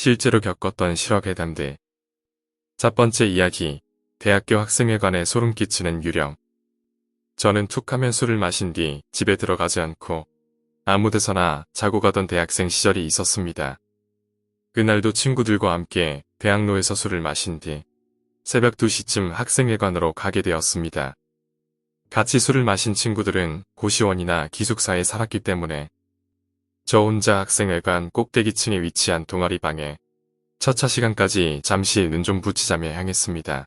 실제로 겪었던 실화괴담들. 첫 번째 이야기, 대학교 학생회관에 소름 끼치는 유령. 저는 툭하면 술을 마신 뒤 집에 들어가지 않고 아무데서나 자고 가던 대학생 시절이 있었습니다. 그날도 친구들과 함께 대학로에서 술을 마신 뒤 새벽 2시쯤 학생회관으로 가게 되었습니다. 같이 술을 마신 친구들은 고시원이나 기숙사에 살았기 때문에 저 혼자 학생회관 꼭대기층에 위치한 동아리방에 첫차 시간까지 잠시 눈 좀 붙이자며 향했습니다.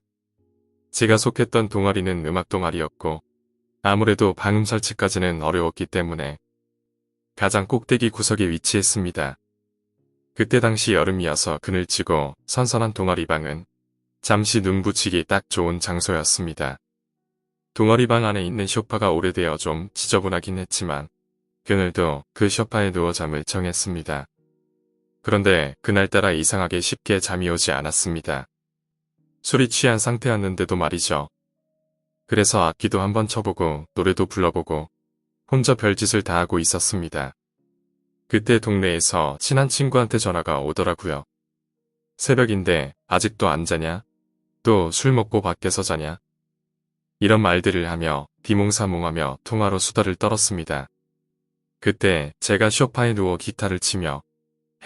제가 속했던 동아리는 음악 동아리였고 아무래도 방음 설치까지는 어려웠기 때문에 가장 꼭대기 구석에 위치했습니다. 그때 당시 여름이어서 그늘지고 선선한 동아리방은 잠시 눈 붙이기 딱 좋은 장소였습니다. 동아리방 안에 있는 소파가 오래되어 좀 지저분하긴 했지만 그늘도 그 소파에 누워 잠을 청했습니다. 그런데 그날따라 이상하게 쉽게 잠이 오지 않았습니다. 술이 취한 상태였는데도 말이죠. 그래서 악기도 한번 쳐보고 노래도 불러보고 혼자 별짓을 다 하고 있었습니다. 그때 동네에서 친한 친구한테 전화가 오더라고요. 새벽인데 아직도 안 자냐? 또 술 먹고 밖에서 자냐? 이런 말들을 하며 비몽사몽하며 통화로 수다를 떨었습니다. 그때 제가 소파에 누워 기타를 치며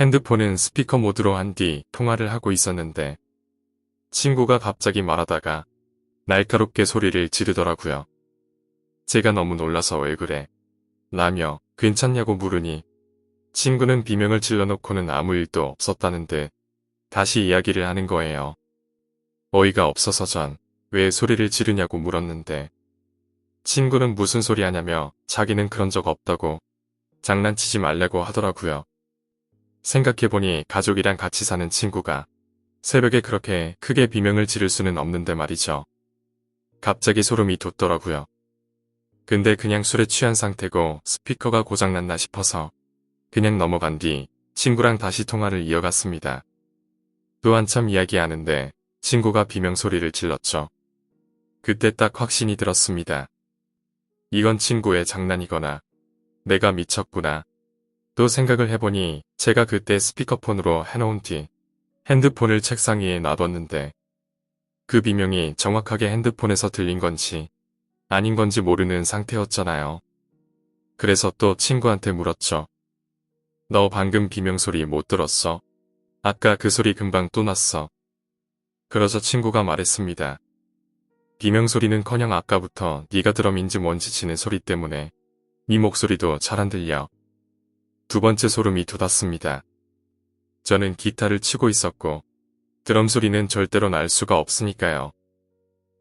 핸드폰은 스피커 모드로 한 뒤 통화를 하고 있었는데 친구가 갑자기 말하다가 날카롭게 소리를 지르더라고요. 제가 너무 놀라서 왜 그래? 라며 괜찮냐고 물으니 친구는 비명을 질러놓고는 아무 일도 없었다는 듯 다시 이야기를 하는 거예요. 어이가 없어서 전 왜 소리를 지르냐고 물었는데 친구는 무슨 소리 하냐며 자기는 그런 적 없다고 장난치지 말라고 하더라고요. 생각해보니 가족이랑 같이 사는 친구가 새벽에 그렇게 크게 비명을 지를 수는 없는데 말이죠. 갑자기 소름이 돋더라고요. 근데 그냥 술에 취한 상태고 스피커가 고장났나 싶어서 그냥 넘어간 뒤 친구랑 다시 통화를 이어갔습니다. 또 한참 이야기하는데 친구가 비명 소리를 질렀죠. 그때 딱 확신이 들었습니다. 이건 친구의 장난이거나 내가 미쳤구나. 또 생각을 해보니 제가 그때 스피커폰으로 해놓은 뒤 핸드폰을 책상 위에 놔뒀는데 그 비명이 정확하게 핸드폰에서 들린 건지 아닌 건지 모르는 상태였잖아요. 그래서 또 친구한테 물었죠. 너 방금 비명 소리 못 들었어? 아까 그 소리 금방 또 났어. 그러자 친구가 말했습니다. 비명 소리는커녕 아까부터 네가 드럼인지 뭔지 치는 소리 때문에 네 목소리도 잘 안 들려. 두 번째 소름이 돋았습니다. 저는 기타를 치고 있었고 드럼 소리는 절대로 날 수가 없으니까요.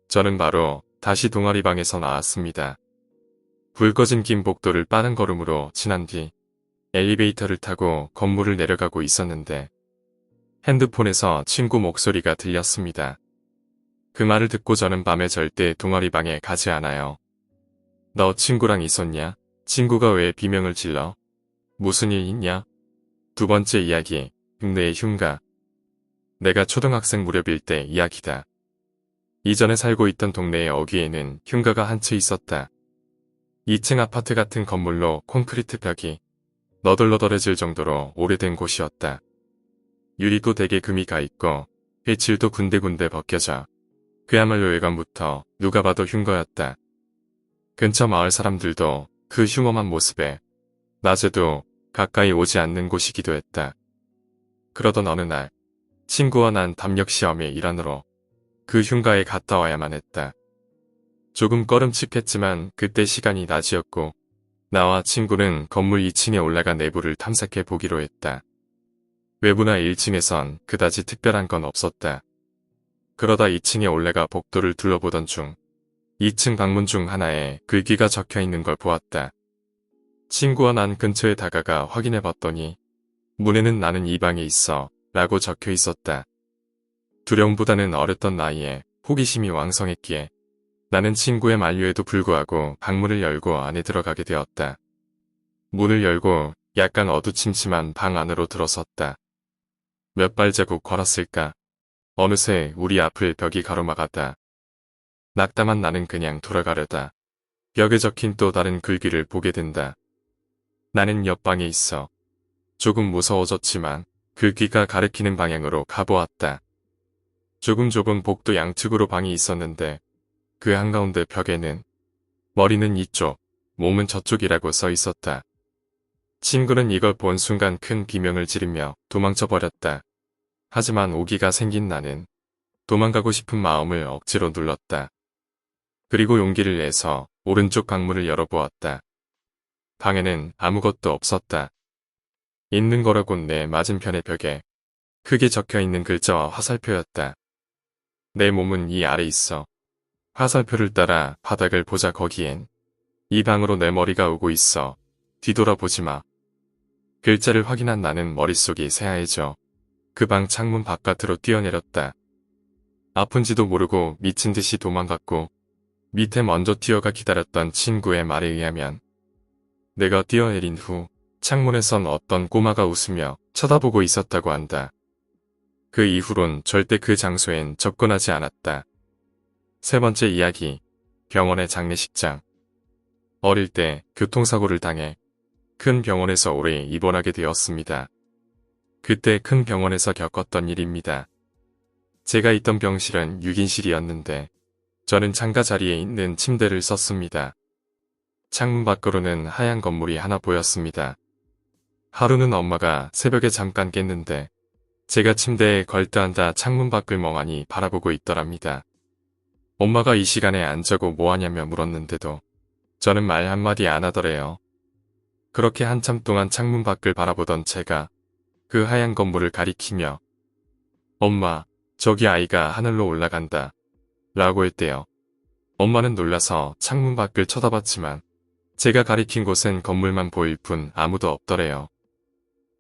저는 바로 다시 동아리방에서 나왔습니다. 불 꺼진 긴 복도를 빠른 걸음으로 지난 뒤 엘리베이터를 타고 건물을 내려가고 있었는데 핸드폰에서 친구 목소리가 들렸습니다. 그 말을 듣고 저는 밤에 절대 동아리방에 가지 않아요. 너 친구랑 있었냐? 친구가 왜 비명을 질러? 무슨 일 있냐? 두 번째 이야기, 흉내의 흉가. 내가 초등학생 무렵일 때 이야기다. 이전에 살고 있던 동네의 어귀에는 흉가가 한 채 있었다. 2층 아파트 같은 건물로 콘크리트 벽이 너덜너덜해질 정도로 오래된 곳이었다. 유리도 되게 금이 가 있고 휘칠도 군데군데 벗겨져 그야말로 외관부터 누가 봐도 흉거였다. 근처 마을 사람들도 그 흉엄한 모습에 낮에도 가까이 오지 않는 곳이기도 했다. 그러던 어느 날 친구와 난 담력시험의 일환으로 그 흉가에 갔다 와야만 했다. 조금 꺼름칙했지만 그때 시간이 낮이었고 나와 친구는 건물 2층에 올라가 내부를 탐색해 보기로 했다. 외부나 1층에선 그다지 특별한 건 없었다. 그러다 2층에 올라가 복도를 둘러보던 중 2층 방문 중 하나에 글귀가 적혀 있는 걸 보았다. 친구와 난 근처에 다가가 확인해 봤더니 문에는 나는 이 방에 있어 라고 적혀 있었다. 두려움보다는 어렸던 나이에 호기심이 왕성했기에 나는 친구의 만류에도 불구하고 방문을 열고 안에 들어가게 되었다. 문을 열고 약간 어두침침한 방 안으로 들어섰다. 몇 발자국 걸었을까? 어느새 우리 앞을 벽이 가로막았다. 낙담한 나는 그냥 돌아가려다 벽에 적힌 또 다른 글귀를 보게 된다. 나는 옆방에 있어. 조금 무서워졌지만 그 귀가 가리키는 방향으로 가보았다. 조금 좁은 복도 양측으로 방이 있었는데 그 한가운데 벽에는 머리는 이쪽, 몸은 저쪽이라고 써 있었다. 친구는 이걸 본 순간 큰 비명을 지르며 도망쳐 버렸다. 하지만 오기가 생긴 나는 도망가고 싶은 마음을 억지로 눌렀다. 그리고 용기를 내서 오른쪽 방문을 열어보았다. 방에는 아무것도 없었다. 있는 거라곤 내 맞은편의 벽에 크게 적혀있는 글자와 화살표였다. 내 몸은 이 아래 있어. 화살표를 따라 바닥을 보자. 거기엔 이 방으로 내 머리가 오고 있어. 뒤돌아보지 마. 글자를 확인한 나는 머릿속이 새하얘져 그 방 창문 바깥으로 뛰어내렸다. 아픈지도 모르고 미친 듯이 도망갔고 밑에 먼저 뛰어가 기다렸던 친구의 말에 의하면 내가 뛰어내린 후 창문에선 어떤 꼬마가 웃으며 쳐다보고 있었다고 한다. 그 이후론 절대 그 장소엔 접근하지 않았다. 세 번째 이야기, 병원의 장례식장. 어릴 때 교통사고를 당해 큰 병원에서 오래 입원하게 되었습니다. 그때 큰 병원에서 겪었던 일입니다. 제가 있던 병실은 6인실이었는데 저는 창가 자리에 있는 침대를 썼습니다. 창문 밖으로는 하얀 건물이 하나 보였습니다. 하루는 엄마가 새벽에 잠깐 깼는데 제가 침대에 걸터앉아 창문 밖을 멍하니 바라보고 있더랍니다. 엄마가 이 시간에 안 자고 뭐하냐며 물었는데도 저는 말 한마디 안 하더래요. 그렇게 한참 동안 창문 밖을 바라보던 제가 그 하얀 건물을 가리키며 엄마, 저기 아이가 하늘로 올라간다 라고 했대요. 엄마는 놀라서 창문 밖을 쳐다봤지만 제가 가리킨 곳엔 건물만 보일 뿐 아무도 없더래요.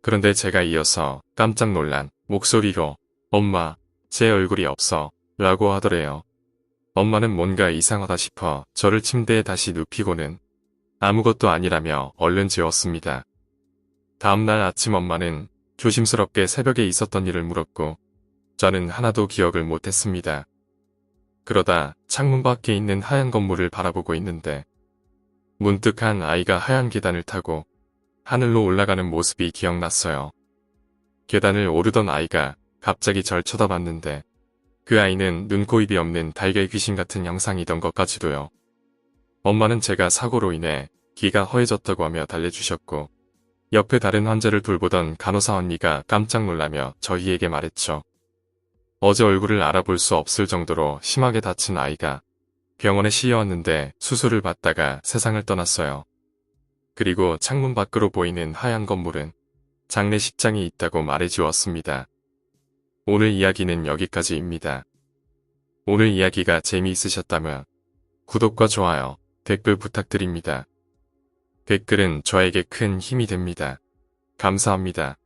그런데 제가 이어서 깜짝 놀란 목소리로 엄마, 제 얼굴이 없어 라고 하더래요. 엄마는 뭔가 이상하다 싶어 저를 침대에 다시 눕히고는 아무것도 아니라며 얼른 재웠습니다. 다음날 아침 엄마는 조심스럽게 새벽에 있었던 일을 물었고 저는 하나도 기억을 못했습니다. 그러다 창문 밖에 있는 하얀 건물을 바라보고 있는데 문득 한 아이가 하얀 계단을 타고 하늘로 올라가는 모습이 기억났어요. 계단을 오르던 아이가 갑자기 절 쳐다봤는데 그 아이는 눈, 코, 입이 없는 달걀 귀신 같은 형상이던 것까지도요. 엄마는 제가 사고로 인해 귀가 허해졌다고 하며 달래주셨고 옆에 다른 환자를 돌보던 간호사 언니가 깜짝 놀라며 저희에게 말했죠. 어제 얼굴을 알아볼 수 없을 정도로 심하게 다친 아이가 병원에 실려왔는데 수술을 받다가 세상을 떠났어요. 그리고 창문 밖으로 보이는 하얀 건물은 장례식장이 있다고 말해주었습니다. 오늘 이야기는 여기까지입니다. 오늘 이야기가 재미있으셨다면 구독과 좋아요, 댓글 부탁드립니다. 댓글은 저에게 큰 힘이 됩니다. 감사합니다.